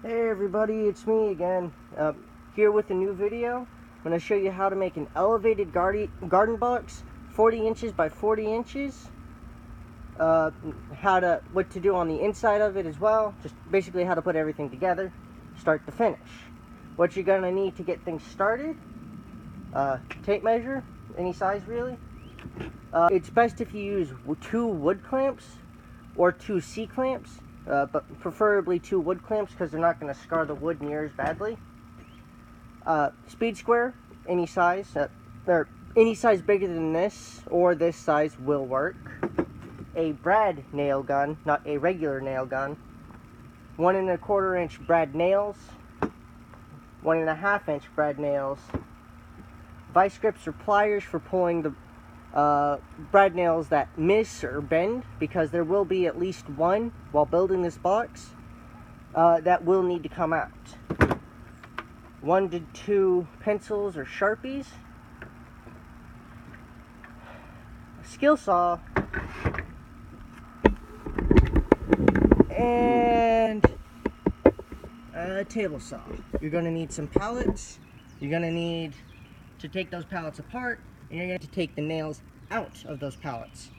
Hey everybody, it's me again, here with a new video. I'm going to show you how to make an elevated garden box, 40 inches by 40 inches. What to do on the inside of it as well. Just basically how to put everything together, start to finish. What you're going to need to get things started, tape measure, any size really. It's best if you use 2 wood clamps or 2 C-clamps. But preferably 2 wood clamps because they're not going to scar the wood near as badly. Speed square, any size, or any size bigger than this or this size will work. A brad nail gun, not a regular nail gun. 1 1/4 inch brad nails. 1 1/2 inch brad nails. Vice grips or pliers for pulling the brad nails that miss or bend, because there will be at least one while building this box that will need to come out. 1 to 2 pencils or Sharpies, a skill saw, and a table saw. You're going to need some pallets. You're going to need to take those pallets apart, and you're going to take the nails out of those pallets.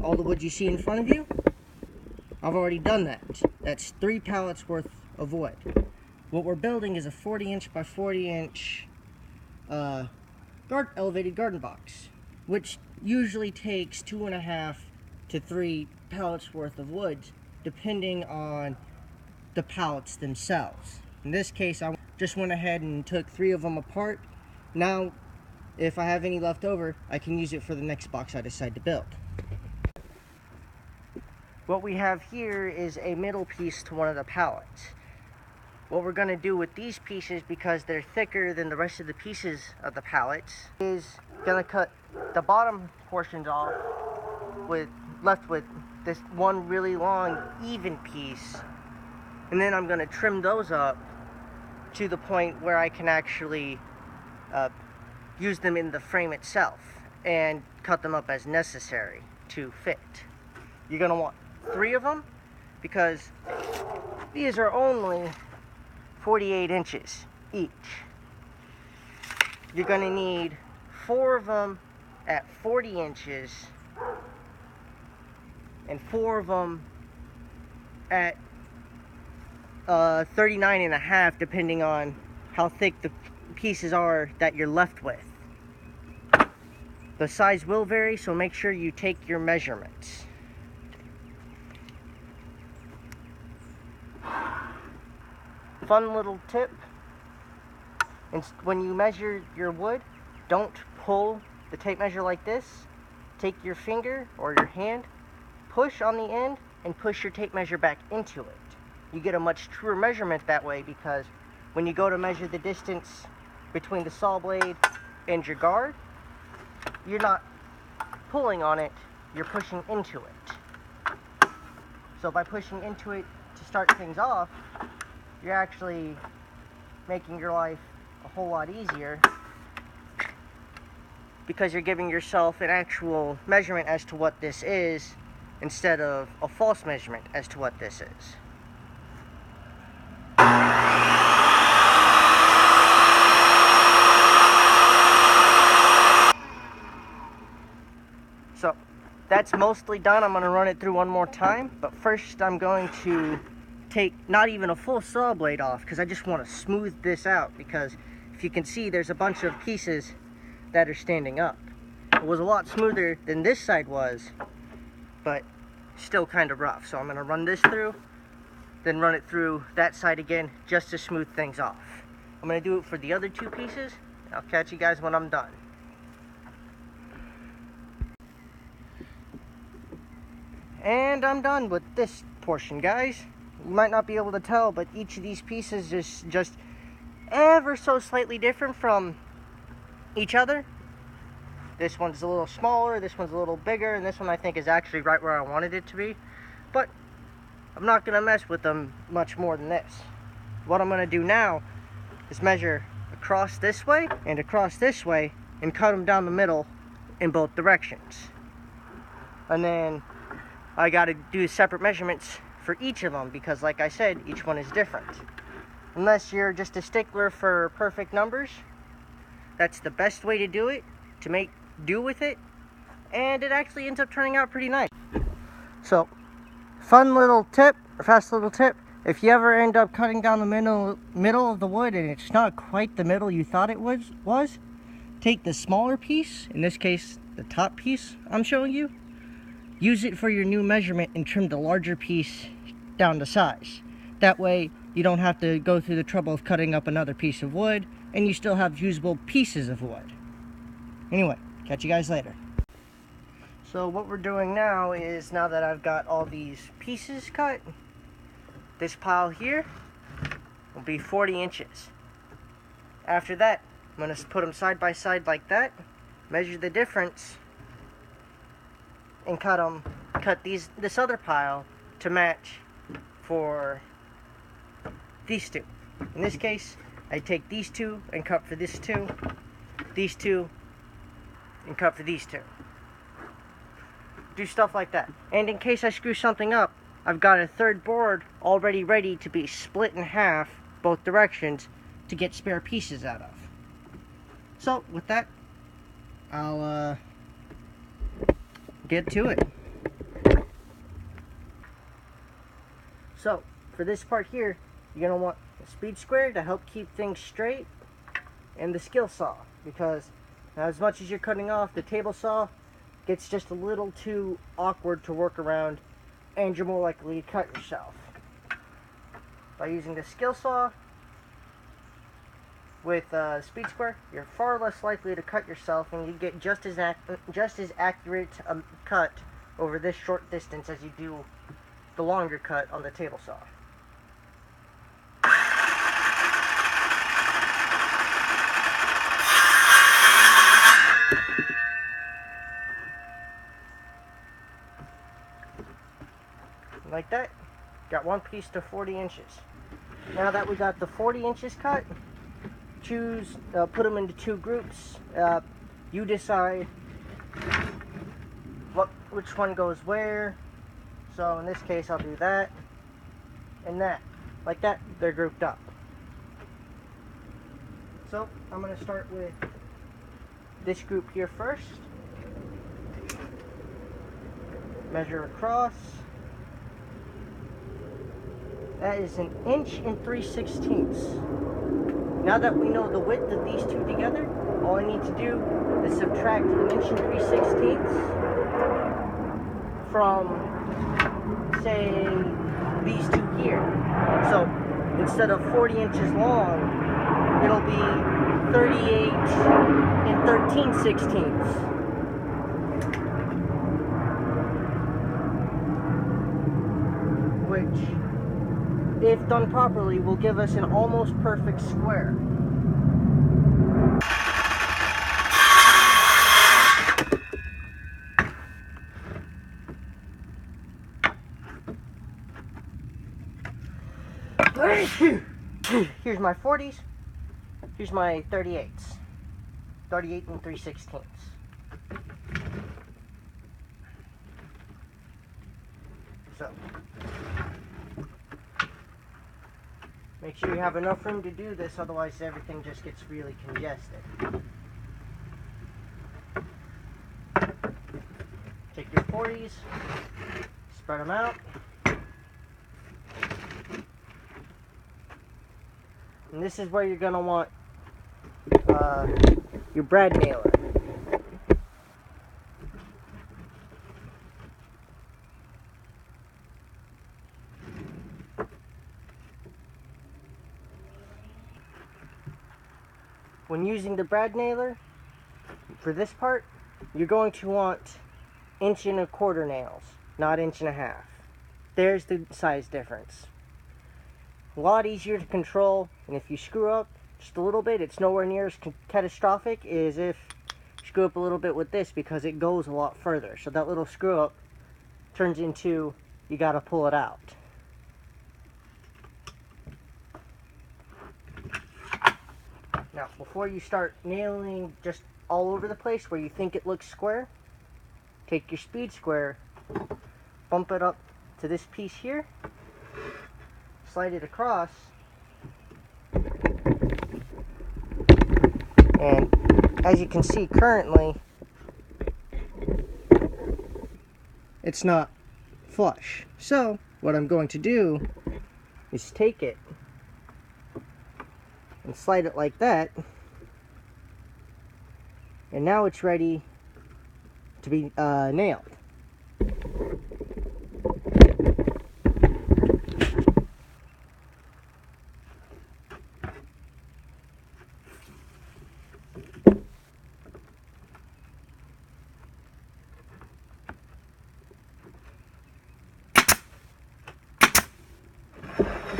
All the wood you see in front of you, I've already done that. That's 3 pallets worth of wood. What we're building is a 40 inch by 40 inch elevated garden box, which usually takes 2.5 to 3 pallets worth of wood, depending on the pallets themselves. In this case, I just went ahead and took 3 of them apart. Now, if I have any left over, I can use it for the next box I decide to build. What we have here is a middle piece to one of the pallets. What we're going to do with these pieces, because they're thicker than the rest of the pieces of the pallets, is going to cut the bottom portions off, left with this one really long, even piece. And then I'm going to trim those up to the point where I can actually use them in the frame itself and cut them up as necessary to fit. You're going to want 3 of them because these are only 48 inches each. You're going to need 4 of them at 40 inches and 4 of them at 39.5, depending on how thick the pieces are that you're left with. The size will vary, so make sure you take your measurements. Fun little tip: when you measure your wood, don't pull the tape measure like this. Take your finger or your hand, push on the end, and push your tape measure back into it. You get a much truer measurement that way, because when you go to measure the distance between the saw blade and your guard, you're not pulling on it, you're pushing into it. So by pushing into it to start things off, you're actually making your life a whole lot easier, because you're giving yourself an actual measurement as to what this is instead of a false measurement as to what this is. So that's mostly done. I'm going to run it through one more time, but first I'm going to take not even a full saw blade off, because I just want to smooth this out, because if you can see, there's a bunch of pieces that are standing up. It was a lot smoother than this side was, but still kind of rough. So I'm going to run this through, then run it through that side again, just to smooth things off. I'm going to do it for the other 2 pieces. I'll catch you guys when I'm done. And I'm done with this portion, guys. You might not be able to tell, but each of these pieces is just ever so slightly different from each other. This one's a little smaller, this one's a little bigger, and this one I think is actually right where I wanted it to be. But I'm not going to mess with them much more than this. What I'm going to do now is measure across this way and across this way and cut them down the middle in both directions. And then I got to do separate measurements for each of them, because like I said, each one is different. unless you're just a stickler for perfect numbers. That's the best way to do it, to make do with it, and it actually ends up turning out pretty nice. So, fun little tip, or fast little tip, if you ever end up cutting down the middle of the wood and it's not quite the middle you thought it was, take the smaller piece, in this case the top piece I'm showing you, use it for your new measurement and trim the larger piece down to size. That way you don't have to go through the trouble of cutting up another piece of wood, and you still have usable pieces of wood. Anyway, catch you guys later. So what we're doing now is, now that I've got all these pieces cut, this pile here will be 40 inches. After that, I'm going to put them side by side like that, measure the difference, and cut this other pile to match for these two. In this case, I take these two and cut for these two and cut for these two. Do stuff like that. And in case I screw something up, I've got a third board already ready to be split in half both directions to get spare pieces out of. So with that, I'll get to it. So for this part here, you're going to want a speed square to help keep things straight, and the skill saw, because as much as you're cutting off, the table saw gets just a little too awkward to work around, and you're more likely to cut yourself. By using the skill saw with speed square, you're far less likely to cut yourself, and you get just as accurate cut over this short distance as you do the longer cut on the table saw. Like that, got one piece to 40 inches. Now that we got the 40 inches cut, put them into two groups. You decide which one goes where. So in this case, I'll do that and that. Like that, they're grouped up. So I'm going to start with this group here first. Measure across. That is 1 3/16 inches. Now that we know the width of these two together, all I need to do is subtract 1 3/16 inches from, say, these two here. So instead of 40 inches long, it'll be 38 13/16. Which, if done properly, will give us an almost perfect square. Here's my 40s. Here's my 38s. 38 3/16. So make sure you have enough room to do this, otherwise everything just gets really congested. Take your 40s, spread them out, and this is where you're going to want your brad nailer. When using the brad nailer for this part, you're going to want 1 1/4 nails, not 1 1/2. There's the size difference. A lot easier to control, and if you screw up just a little bit, it's nowhere near as catastrophic as if you screw up a little bit with this, because it goes a lot further. So that little screw up turns into, you gotta pull it out. Now, before you start nailing just all over the place where you think it looks square, take your speed square, bump it up to this piece here, slide it across, And as you can see currently, it's not flush. So what I'm going to do is take it and slide it like that, and now it's ready to be nailed.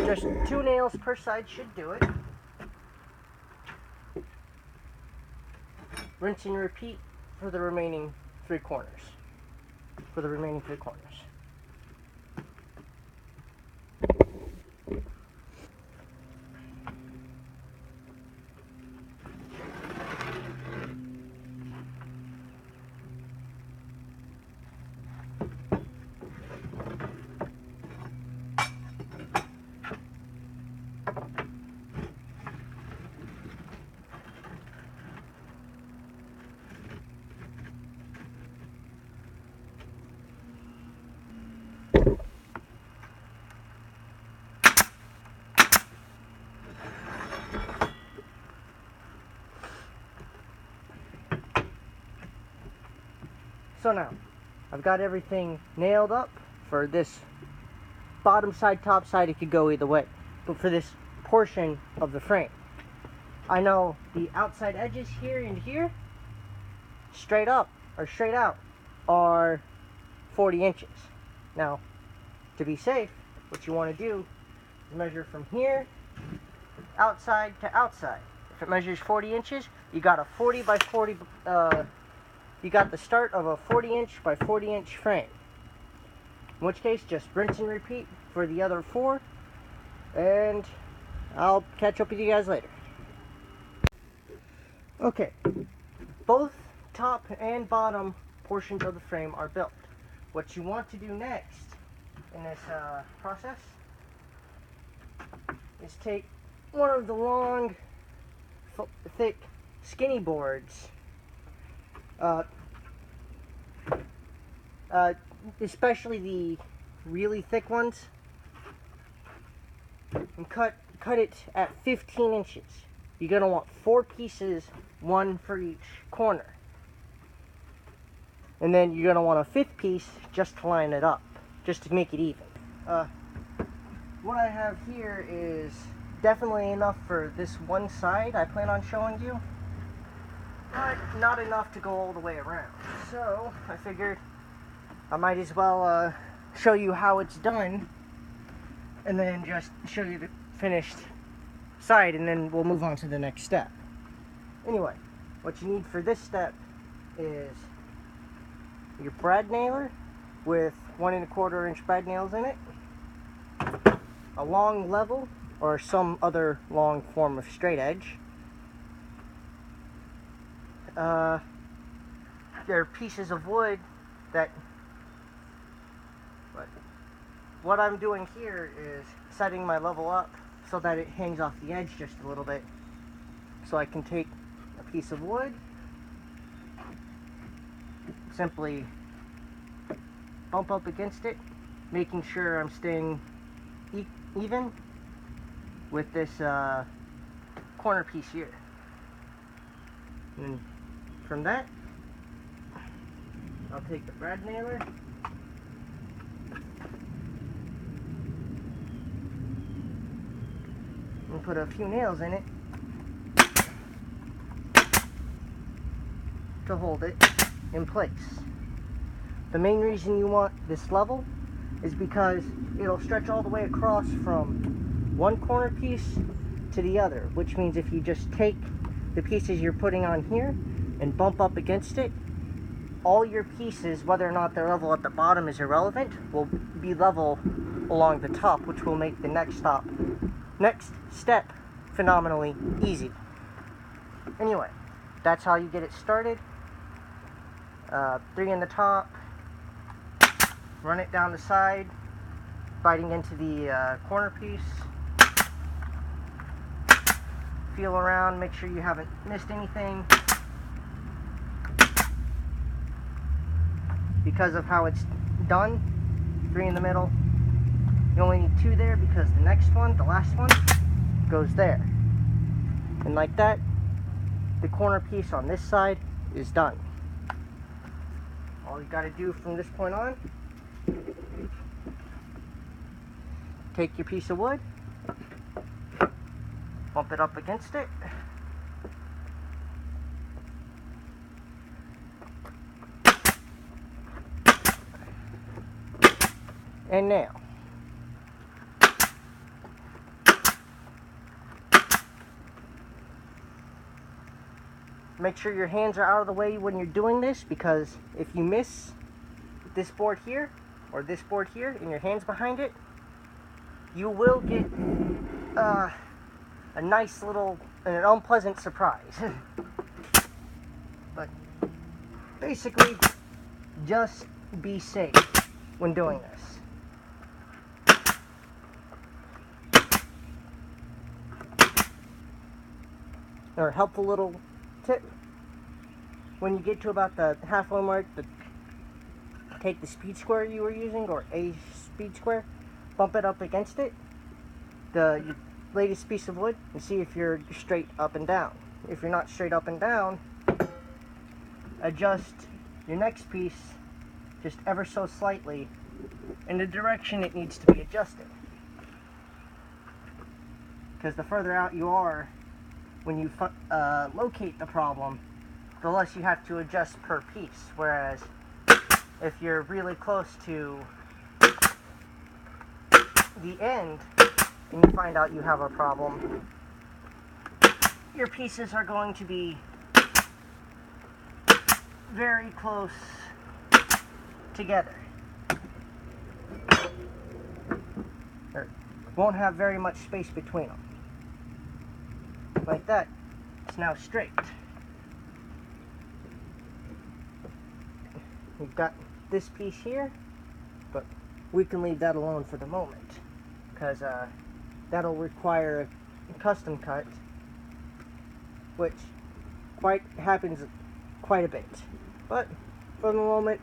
Just 2 nails per side should do it. Rinse and repeat for the remaining 3 corners. So now, I've got everything nailed up for this bottom side, top side. It could go either way, but for this portion of the frame, I know the outside edges here and here, straight up or straight out, are 40 inches. Now, to be safe, what you want to do is measure from here, outside to outside. If it measures 40 inches, you got a 40 by 40, you got the start of a 40 inch by 40 inch frame. In which case, just rinse and repeat for the other 4, and I'll catch up with you guys later. Okay, both top and bottom portions of the frame are built. What you want to do next in this process is take one of the long, thick, skinny boards, especially the really thick ones, and cut it at 15 inches. You're going to want 4 pieces, 1 for each corner. And then you're going to want a 5th piece just to line it up, just to make it even. What I have here is definitely enough for this one side I plan on showing you, but not enough to go all the way around. So I figured I might as well show you how it's done, and then just show you the finished side, and then we'll move on to the next step. Anyway, what you need for this step is your brad nailer with 1 1/4 inch brad nails in it, a long level or some other long form of straight edge. There are pieces of wood that, what I'm doing here is setting my level up so that it hangs off the edge just a little bit. So I can take a piece of wood, simply bump up against it, making sure I'm staying even with this corner piece here. And from that, I'll take the brad nailer and put a few nails in it to hold it in place. The main reason you want this level is because it'll stretch all the way across from one corner piece to the other, which means if you just take the pieces you're putting on here and bump up against it, all your pieces, whether or not they're level at the bottom is irrelevant, will be level along the top, which will make the next step phenomenally easy. Anyway, that's how you get it started. 3 in the top, run it down the side, biting into the corner piece, a feel around, make sure you haven't missed anything. Because of how it's done, 3 in the middle. You only need 2 there because the next one, the last one, goes there. And like that, the corner piece on this side is done. All you got to do from this point on, take your piece of wood, bump it up against it, and nail. Make sure your hands are out of the way when you're doing this, because if you miss this board here or this board here and your hands behind it, you will get a nice little, an unpleasant surprise. But basically, just be safe when doing this. Or helpful little tip: when you get to about the halfway mark, take the speed square you were using, or a speed square, bump it up against it, your latest piece of wood, and see if you're straight up and down. If you're not straight up and down, adjust your next piece just ever so slightly in the direction it needs to be adjusted. Because the further out you are when you locate the problem, the less you have to adjust per piece. Whereas if you're really close to the end and you find out you have a problem, your pieces are going to be very close together. Or won't have very much space between them. Like that, it's now straight. We've got this piece here, but we can leave that alone for the moment, because that'll require a custom cut, which happens quite a bit. But for the moment,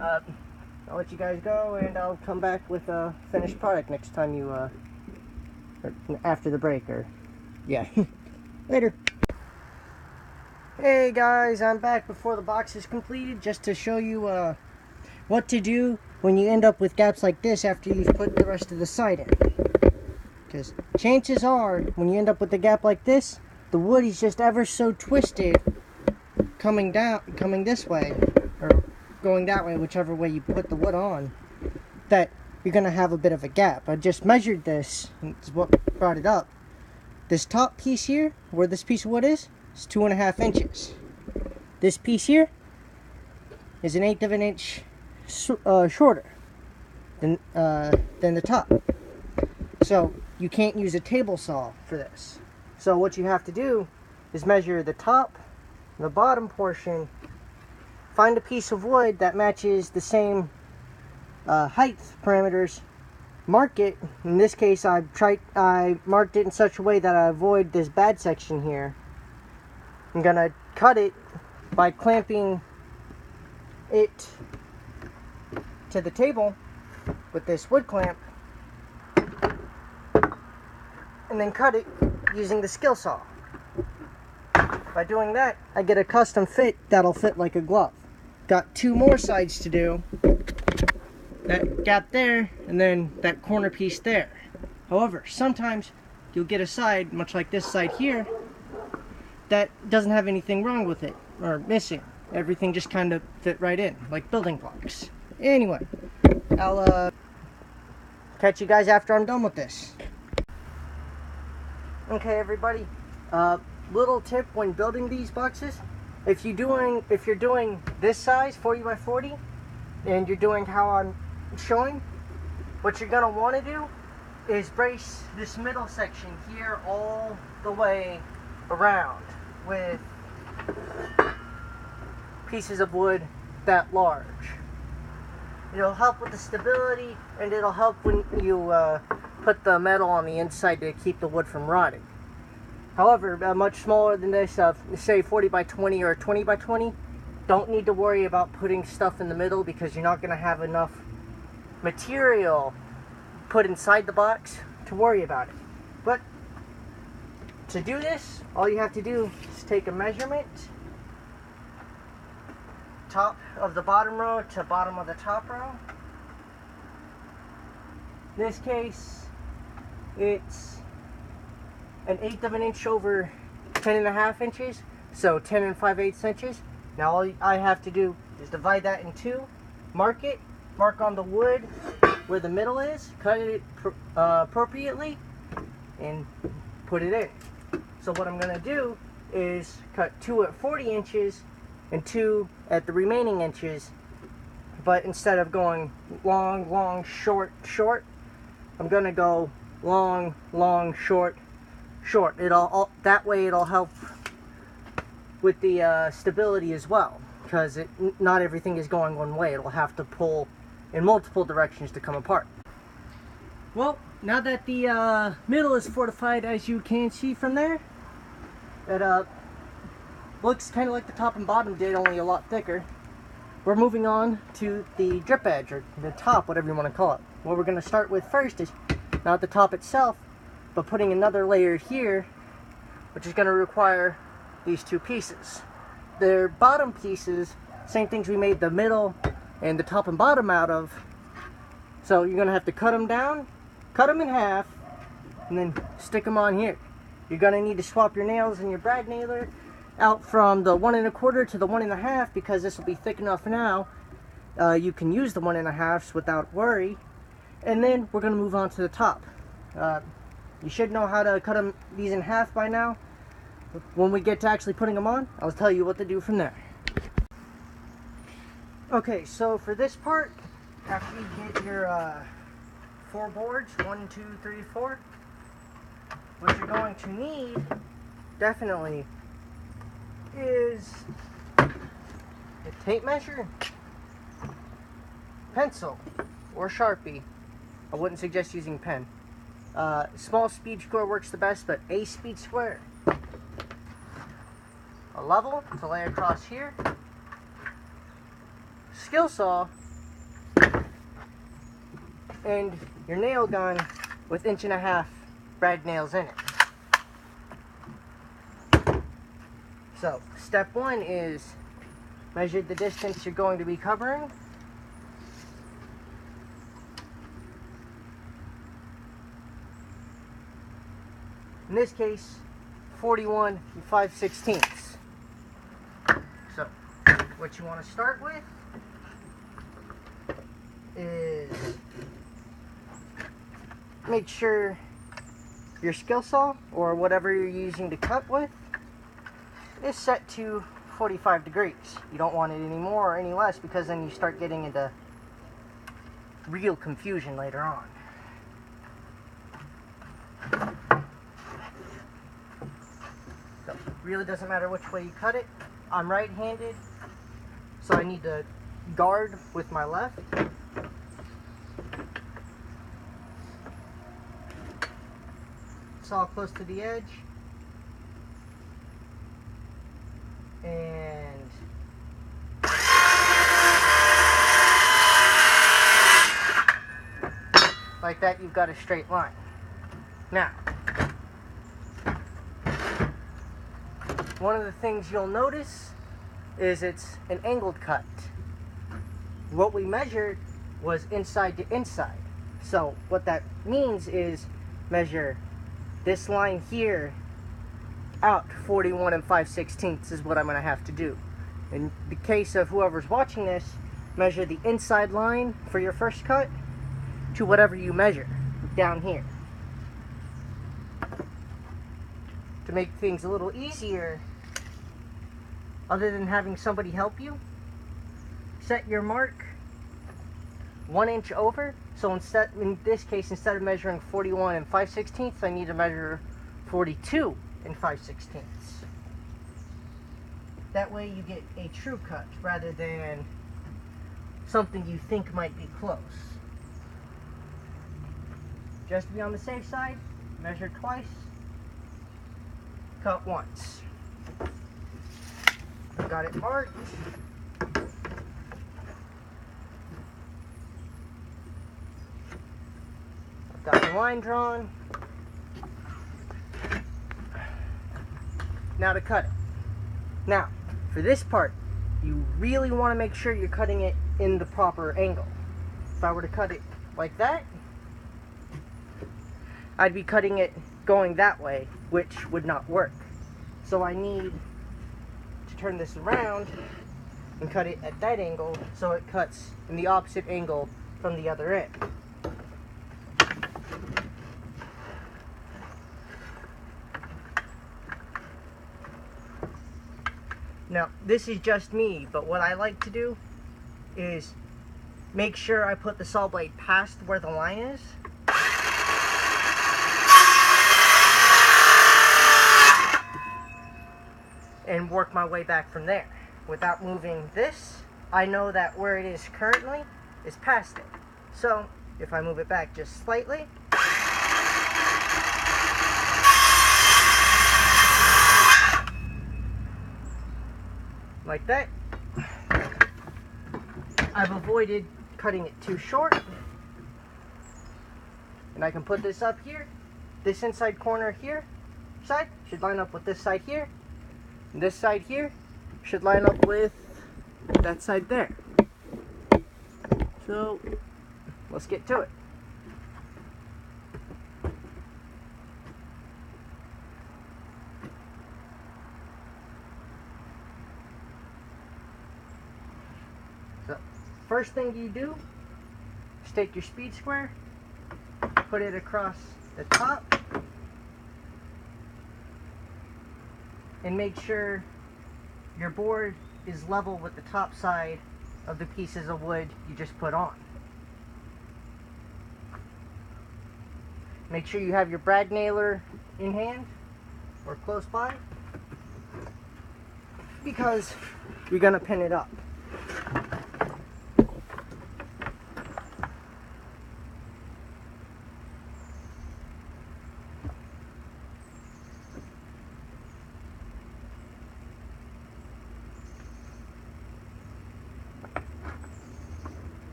I'll let you guys go, and I'll come back with a finished product next time you, or after the break, or yeah. Later. Hey guys, I'm back before the box is completed, just to show you what to do when you end up with gaps like this after you've put the rest of the side in. Because chances are, when you end up with a gap like this, the wood is just ever so twisted coming this way, or going that way, whichever way you put the wood on, that you're going to have a bit of a gap. I just measured this, and it's what brought it up. This top piece here, where this piece of wood is 2.5 inches. This piece here is 1/8 of an inch shorter than the top. So you can't use a table saw for this. So what you have to do is measure the top and the bottom portion, find a piece of wood that matches the same height parameters, mark it. In this case, I marked it in such a way that I avoid this bad section here. I'm gonna cut it by clamping it to the table with this wood clamp, and then cut it using the skill saw. By doing that, I get a custom fit that'll fit like a glove. Got 2 more sides to do. That gap there, and then that corner piece there. However, sometimes you'll get a side, much like this side here, that doesn't have anything wrong with it, or missing. Everything just kind of fit right in, like building blocks. Anyway, I'll catch you guys after I'm done with this. Okay, everybody. Little tip when building these boxes: if you're doing this size, 40 by 40, and you're doing how I'm showing, what you're gonna want to do is brace this middle section here all the way around with pieces of wood that large. It'll help with the stability, and it'll help when you put the metal on the inside to keep the wood from rotting. However, much smaller than this, say 40 by 20 or 20 by 20, don't need to worry about putting stuff in the middle because you're not going to have enough material put inside the box to worry about it. But to do this, all you have to do is take a measurement, top of the bottom row to bottom of the top row. In this case, it's 1/8 of an inch over 10.5 inches, so 10 5/8 inches. Now all I have to do is divide that in two, mark it, mark on the wood where the middle is, cut it appropriately, and put it in. So what I'm going to do is cut 2 at 40 inches and 2 at the remaining inches, but instead of going long, long, short, short, I'm going to go long, long, short, short. That way it'll help with the stability as well, because not everything is going one way. It'll have to pull in multiple directions to come apart. Well, now that the middle is fortified, as you can see from there, it looks kind of like the top and bottom did, only a lot thicker. We're moving on to the drip edge, or the top, whatever you want to call it. What we're going to start with first is not the top itself, but putting another layer here, which is going to require these two pieces. They're bottom pieces, same things we made the middle and the top and bottom out of. So you're going to have to cut them down, cut them in half, and then stick them on here. You're going to need to swap your nails and your brad nailer out from the 1 1/4 to the 1 1/2, because this will be thick enough now. You can use the 1 1/2s without worry. And then we're going to move on to the top. You should know how to cut these in half by now. When we get to actually putting them on, I'll tell you what to do from there. Okay, so for this part, after you get your 4 boards, 1, 2, 3, 4, what you're going to need, definitely, is a tape measure, pencil, or Sharpie. I wouldn't suggest using pen. Small speed square works the best, but a speed square. A level to lay across here. Skill saw. And your nail gun with 1.5 inch brad nails in it. So, step 1 is measure the distance you're going to be covering. In this case, 41 5/16. So, what you want to start with is make sure your skill saw, or whatever you're using to cut with, is set to 45 degrees. You don't want it any more or any less, because then you start getting into real confusion later on. So, it really doesn't matter which way you cut it. I'm right-handed, so I need to guard with my left. Saw close to the edge. And like that, you've got a straight line. Now, one of the things you'll notice is it's an angled cut. What we measured was inside to inside. So what that means is measure this line here out 41 5/16 is what I'm going to have to do. In the case of whoever's watching this, measure the inside line for your first cut to whatever you measure down here. To make things a little easier, other than having somebody help you, set your mark 1 inch over. So in this case, instead of measuring 41 5/16, I need to measure 42 5/16. That way you get a true cut rather than something you think might be close. Just to be on the safe side, measure twice. cut once. Got it marked. I've got the line drawn. Now to cut it. Now, for this part, you really want to make sure you're cutting it in the proper angle. If I were to cut it like that, I'd be cutting it going that way, which would not work. So I need to turn this around and cut it at that angle so it cuts in the opposite angle from the other end. Now, this is just me, but what I like to do is make sure I put the saw blade past where the line is. And work my way back from there. Without moving this, I know that where it is currently is past it. So, if I move it back just slightly, like that, I've avoided cutting it too short. And I can put this up here. This inside corner here, side, should line up with this side here. And this side here should line up with that side there. So, let's get to it. So, first thing you do is take your speed square, put it across the top, and make sure your board is level with the top side of the pieces of wood you just put on. Make sure you have your brad nailer in hand or close by, because you're going to pin it up.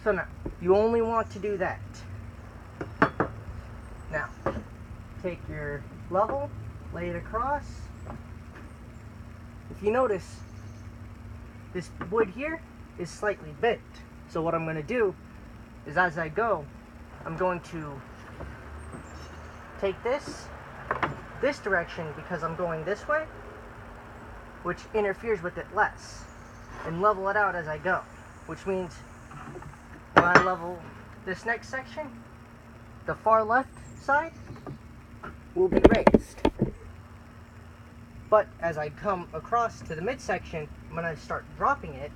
So now, you only want to do that. Now, take your level, lay it across. If you notice, this wood here is slightly bent. So what I'm going to do is, as I go, I'm going to take this direction because I'm going this way, which interferes with it less, and level it out as I go, which means when I level this next section, the far left side will be raised. But as I come across to the midsection, I'm going to start dropping it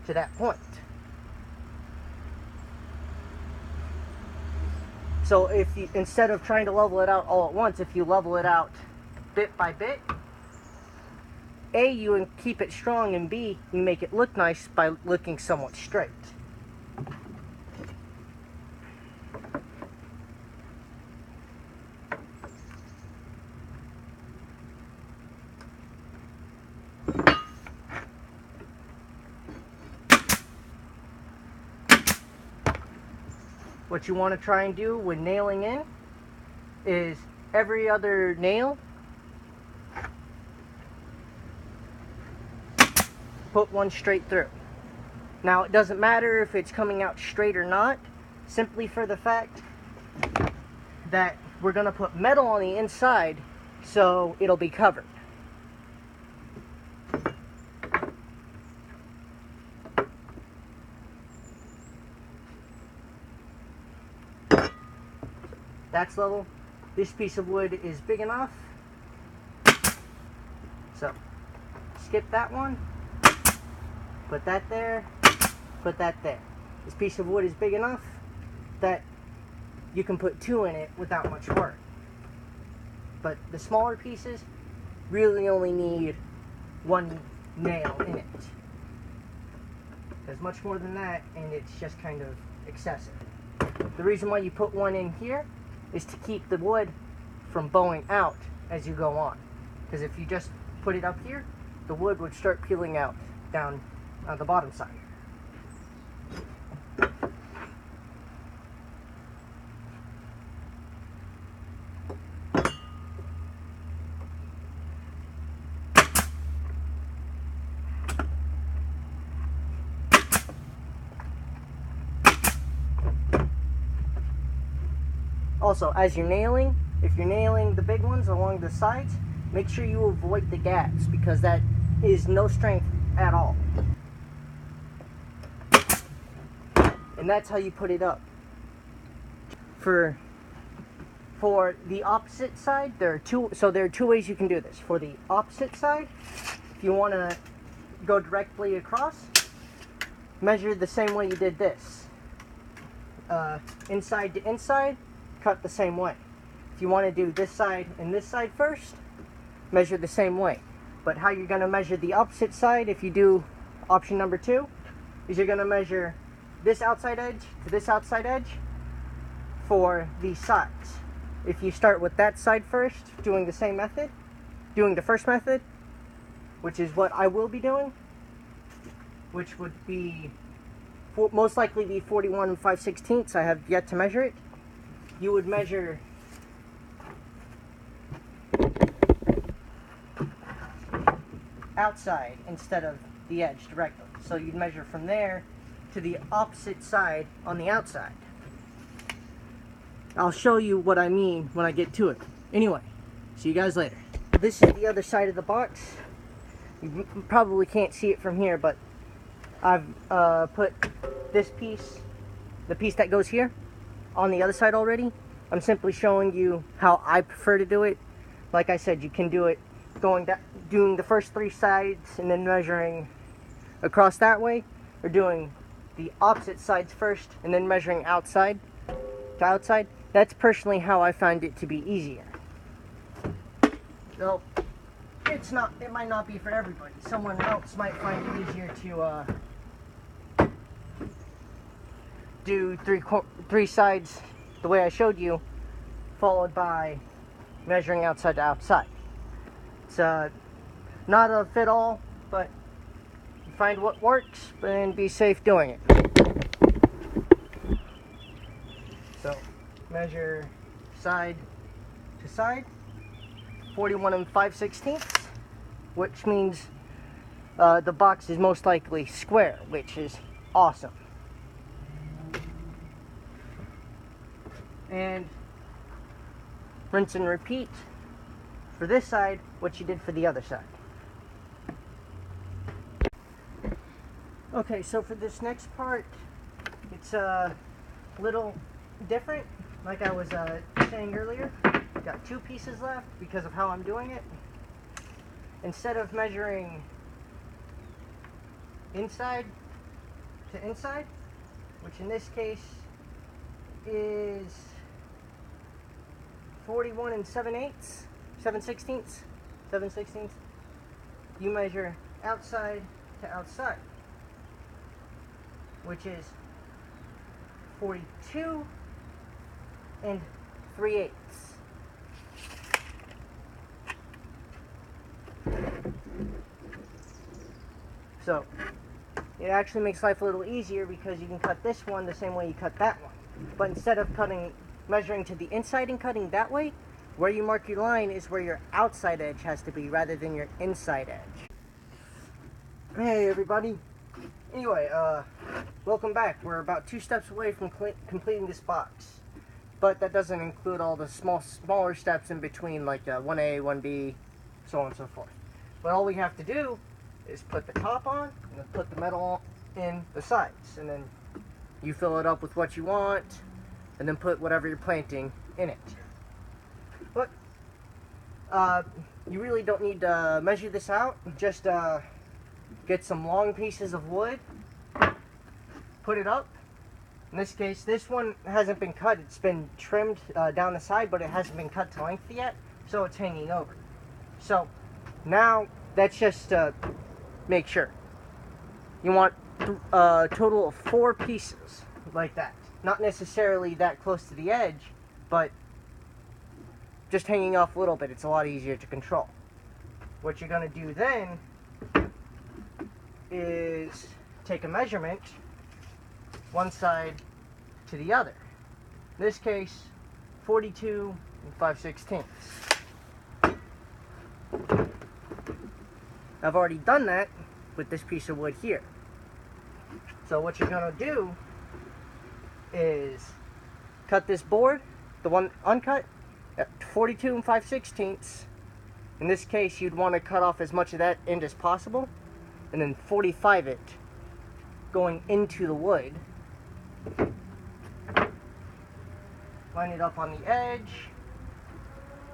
to that point. So if you, instead of trying to level it out all at once, if you level it out bit by bit, A, you keep it strong, and B, you make it look nice by looking somewhat straight. What you want to try and do when nailing in is every other nail, put one straight through. Now, it doesn't matter if it's coming out straight or not, simply for the fact that we're going to put metal on the inside, so it'll be covered. That's level. This piece of wood is big enough. So, skip that one. Put that there. Put that there. This piece of wood is big enough that you can put two in it without much work. but the smaller pieces really only need one nail in it. There's much more than that, and it's just kind of excessive. The reason why you put one in here is to keep the wood from bowing out as you go on. Because if you just put it up here, the wood would start peeling out down on the bottom side. Also, as you're nailing, if you're nailing the big ones along the sides, make sure you avoid the gaps, because that is no strength at all. And that's how you put it up. For the opposite side, there are two ways you can do this. For the opposite side, if you want to go directly across, measure the same way you did this. Inside to inside, cut the same way. If you want to do this side and this side first, measure the same way. But how you're going to measure the opposite side, if you do option number 2, is you're going to measure this outside edge to this outside edge for the sides. If you start with that side first, doing the same method, doing the first method, which is what I will be doing, which would be most likely be 41 5/16. I have yet to measure it. You would measure outside instead of the edge directly. So you'd measure from there to the opposite side on the outside. I'll show you what I mean when I get to it. Anyway, see you guys later. This is the other side of the box. You probably can't see it from here, but I've put this piece, the piece that goes here, on the other side already. I'm simply showing you how I prefer to do it. Like I said, you can do it doing the first 3 sides and then measuring across that way, or doing the opposite sides first and then measuring outside to outside. That's personally how I find it to be easier. So it might not be for everybody. Someone else might find it easier to do three sides the way I showed you, followed by measuring outside to outside. It's not a fit all, but find what works and be safe doing it. So measure side to side, 41 5/16, which means the box is most likely square, which is awesome. And rinse and repeat for this side what you did for the other side. Okay, so for this next part, it's a little different. Like I was saying earlier, got 2 pieces left because of how I'm doing it. Instead of measuring inside to inside, which in this case is 41 7/16, you measure outside to outside, which is 42 3/8. So it actually makes life a little easier because you can cut this one the same way you cut that one. But instead of measuring to the inside and cutting that way, where you mark your line is where your outside edge has to be rather than your inside edge. Hey everybody. Anyway, welcome back. We're about 2 steps away from completing this box. But that doesn't include all the smaller steps in between, like 1A, 1B, so on and so forth. But all we have to do is put the top on and then put the metal in the sides. And then you fill it up with what you want and then put whatever you're planting in it. But you really don't need to measure this out. Just get some long pieces of wood, put it up. In this case, this one hasn't been cut. It's been trimmed down the side, but it hasn't been cut to length yet. so it's hanging over. So now that's just to make sure. You want a total of 4 pieces like that. Not necessarily that close to the edge, but just hanging off a little bit. It's a lot easier to control. What you're going to do then is take a measurement one side to the other. In this case, 42 5/16. I've already done that with this piece of wood here. So what you're going to do is cut this board, the one uncut, at 42 5/16. In this case, you'd want to cut off as much of that end as possible, and then 45 it going into the wood. Line it up on the edge,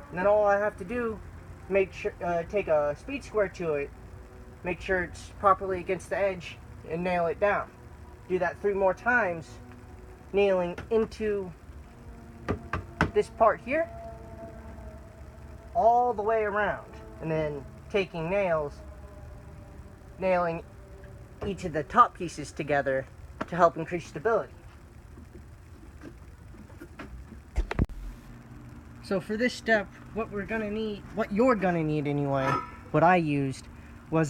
and then all I have to do, make sure, take a speed square to it, make sure it's properly against the edge, and nail it down. Do that 3 more times, nailing into this part here, all the way around, and then taking nails, nailing each of the top pieces together to help increase stability. So for this step, what you're gonna need anyway, what I used was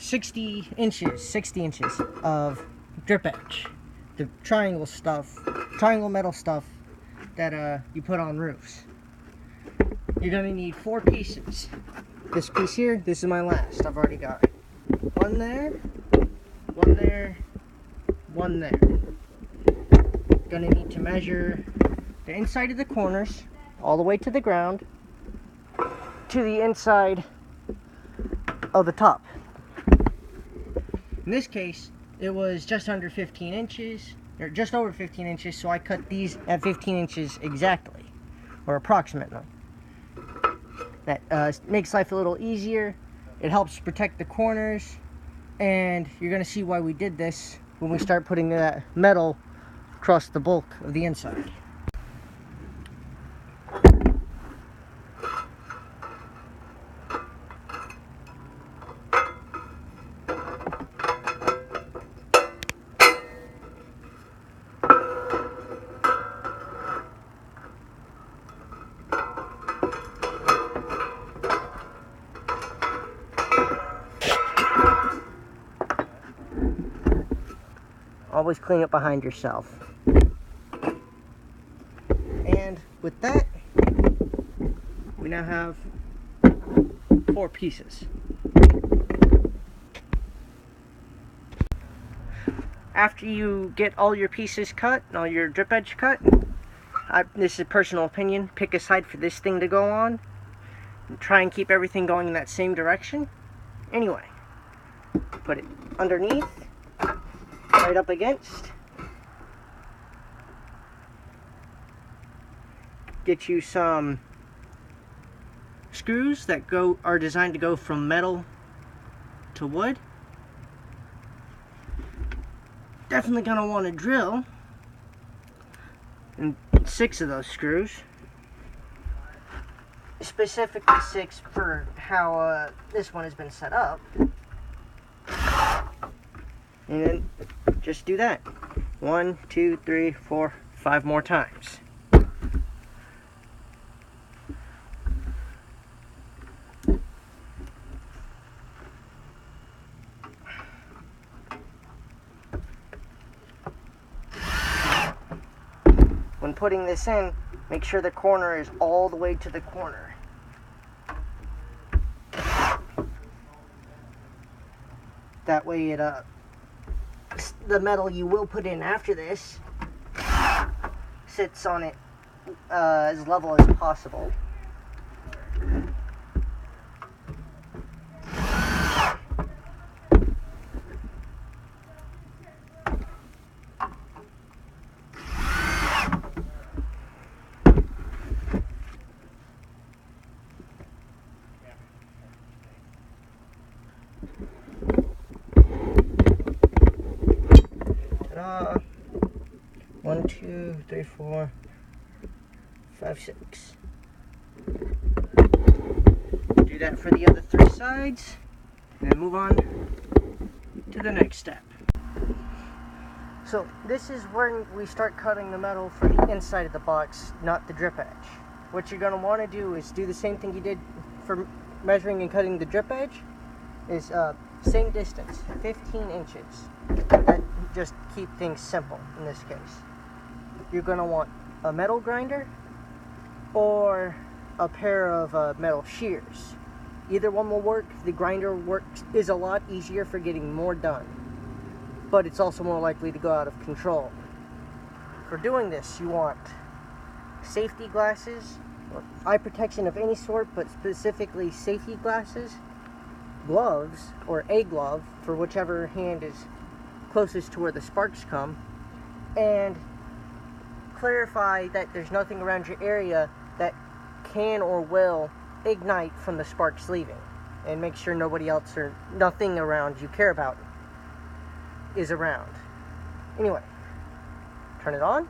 60 inches of drip edge, the triangle metal stuff that you put on roofs. You're gonna need 4 pieces. This piece here, this is my last. I've already got one there, one there, one there. Gonna need to measure the inside of the corners all the way to the ground to the inside of the top. In this case, it was just under 15 inches, or just over 15 inches, so I cut these at 15 inches exactly, or approximately. That makes life a little easier. It helps protect the corners, and you're gonna see why we did this when we start putting that metal across the bulk of the inside. Always clean up behind yourself. And with that, we now have 4 pieces. After you get all your pieces cut and all your drip edge cut, this is a personal opinion, pick a side for this thing to go on and try and keep everything going in that same direction. Anyway, put it underneath, right up against. Get you some screws that are designed to go from metal to wood. Definitely gonna want to drill and 6 of those screws, specifically 6 for how this one has been set up. And then just do that 1, 2, 3, 4, 5 more times. When putting this in, make sure the corner is all the way to the corner. That way the metal you will put in after this sits on it as level as possible. Ta-da! 1, 2, 3, 4, 5, 6. Do that for the other 3 sides, and then move on to the next step. So this is when we start cutting the metal for the inside of the box, not the drip edge. What you're going to want to do is do the same thing you did for measuring and cutting the drip edge, is same distance, 15 inches. That just keep things simple in this case. You're going to want a metal grinder or a pair of metal shears. Either one will work. The grinder is a lot easier for getting more done, but it's also more likely to go out of control. For doing this, you want safety glasses, or eye protection of any sort, but specifically safety glasses, gloves, or a glove for whichever hand is closest to where the sparks come, and clarify that there's nothing around your area that can or will ignite from the sparks leaving, and make sure nobody else or nothing around you care about is around. Anyway, turn it on.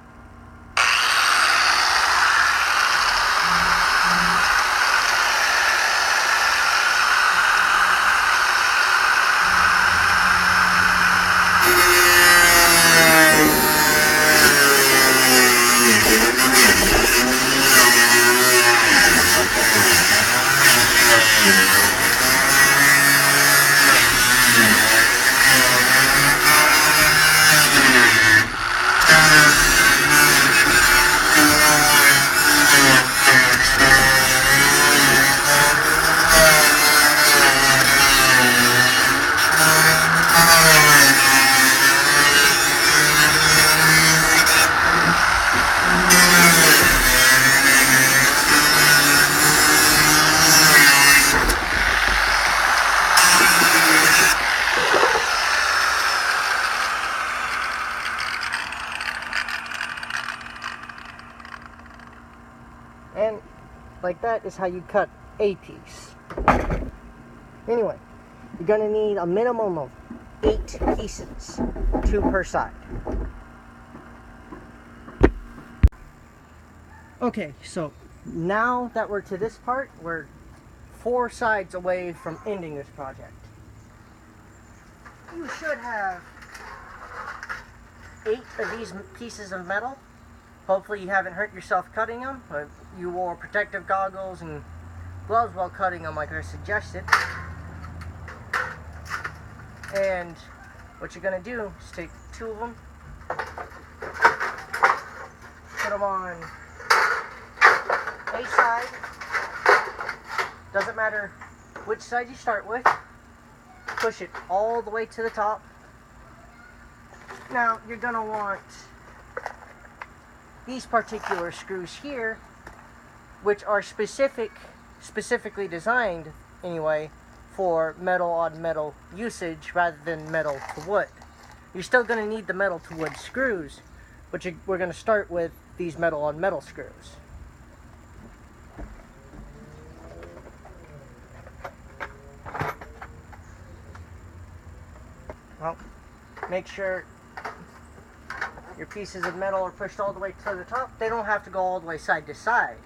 And like that is how you cut a piece. Anyway, you're going to need a minimum of 8 pieces, 2 per side. Okay, so now that we're to this part, we're 4 sides away from ending this project. You should have 8 of these pieces of metal. Hopefully you haven't hurt yourself cutting them, but you wore protective goggles and gloves while cutting them like I suggested. And what you're going to do is take 2 of them, put them on a side. Doesn't matter which side you start with. Push it all the way to the top. Now you're going to want these particular screws here, which are specifically designed anyway for metal on metal usage rather than metal to wood. You're still going to need the metal to wood screws, but we're going to start with these metal on metal screws. Well, make sure your pieces of metal are pushed all the way to the top. They don't have to go all the way side to side.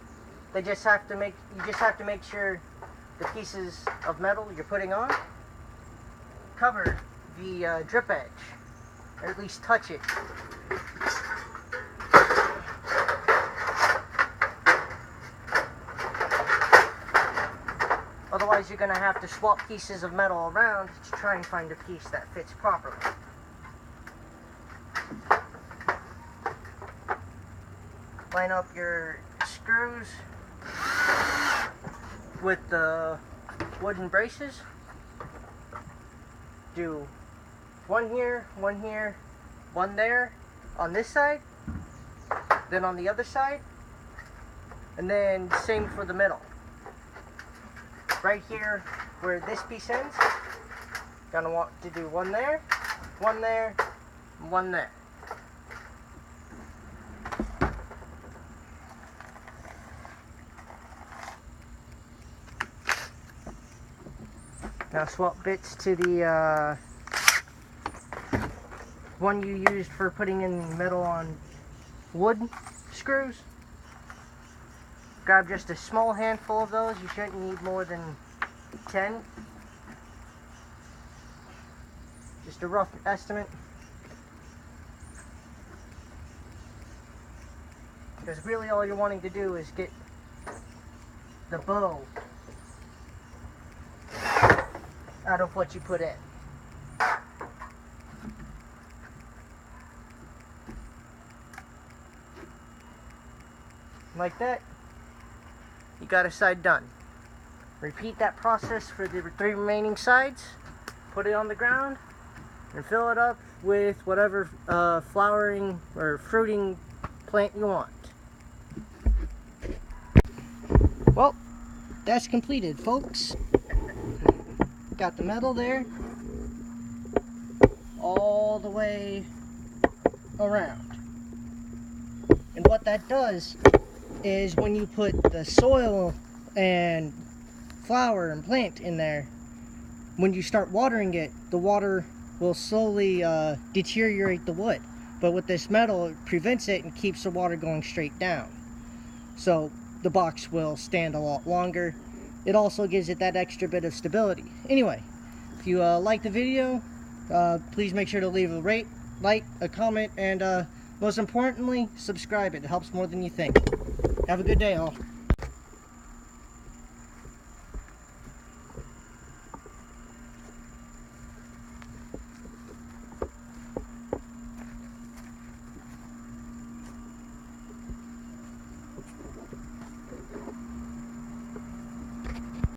You just have to make sure the pieces of metal you're putting on cover the drip edge, or at least touch it. Otherwise you're going to have to swap pieces of metal around to try and find a piece that fits properly. Line up your screws with the wooden braces. Do one here, one there on this side, then on the other side, and then same for the middle. Right here where this piece ends, gonna want to do one there, one there, one there. Now swap bits to the one you used for putting in metal on wood screws. Grab just a small handful of those. You shouldn't need more than 10. Just a rough estimate. Because really all you're wanting to do is get the bow out of what you put in. Like that, you got a side done. Repeat that process for the 3 remaining sides. Put it on the ground and fill it up with whatever flowering or fruiting plant you want. Well, that's completed, folks. Got the metal there all the way around. And what that does is when you put the soil and flower and plant in there, when you start watering it, the water will slowly deteriorate the wood. But with this metal, it prevents it and keeps the water going straight down. So the box will stand a lot longer. It also gives it that extra bit of stability. Anyway, if you like the video, please make sure to leave a rate, like, a comment, and most importantly, subscribe. It helps more than you think. Have a good day, all.